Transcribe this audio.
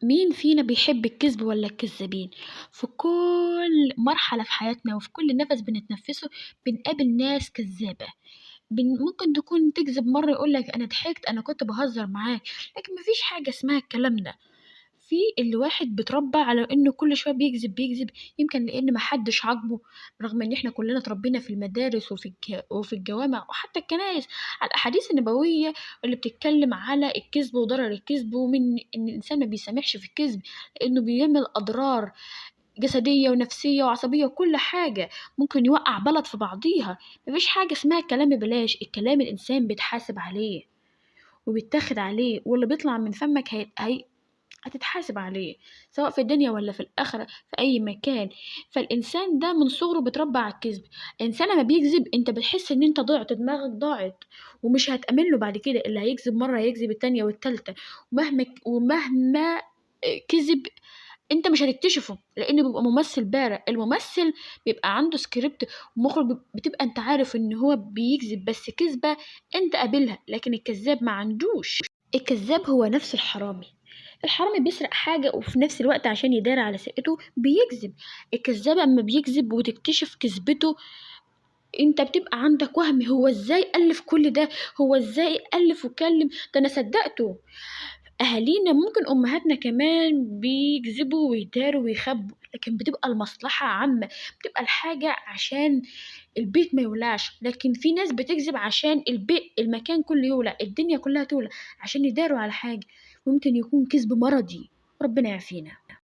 مين فينا بيحب الكذب ولا الكذابين؟ في كل مرحلة في حياتنا وفي كل نفس بنتنفسه بنقابل ناس كذابة. ممكن تكون تكذب مرة يقولك أنا ضحكت، أنا كنت بهزر معاك، لكن مفيش حاجة اسمها الكلام ده. في اللي واحد بيتربى على انه كل شويه بيكذب، يمكن لان محدش عاجبه، رغم ان احنا كلنا اتربينا في المدارس وفي الجوامع وحتى الكنائس على الاحاديث النبويه اللي بتتكلم على الكذب وضرر الكذب، ومن ان الانسان ما بيسامحش في الكذب لانه بيعمل اضرار جسديه ونفسيه وعصبيه وكل حاجه، ممكن يوقع بلد في بعضيها. مفيش حاجه اسمها كلام ببلاش، الكلام الانسان بيتحاسب عليه وبيتاخد عليه، واللي بيطلع من فمك هتتحاسب عليه، سواء في الدنيا ولا في الآخرة، في أي مكان. فالإنسان ده من صغره بيتربى على الكذب. الإنسان لما بيكذب أنت بتحس إن أنت ضعت، دماغك ضاعت، ومش هتأمن له بعد كده. اللي هيكذب مرة هيكذب التانية والتالتة، ومهما كذب انت مش هتكتشفه، لانه بيبقى ممثل بارع. الممثل بيبقى عنده سكريبت ومخرج، بتبقى انت عارف ان هو بيكذب بس كذبة انت قابلها، لكن الكذاب ما عندوش. الكذاب هو نفس الحرامي. الحرامي بيسرق حاجة وفي نفس الوقت عشان يداري على سرقته بيكذب. الكذاب اما بيكذب وتكتشف كذبته انت بتبقى عندك وهم، هو ازاي ألف كل ده؟ هو ازاي ألف وكلم ده؟ انا صدقته. أهالينا ممكن أمهاتنا كمان بيكذبوا ويداروا ويخبوا، لكن بتبقى المصلحة عامة، بتبقى الحاجة عشان البيت ما يولعش. لكن في ناس بتكذب عشان المكان كله يولع، الدنيا كلها تولع، عشان يداروا على حاجة. ممكن يكون كذب مرضي، ربنا يعافينا.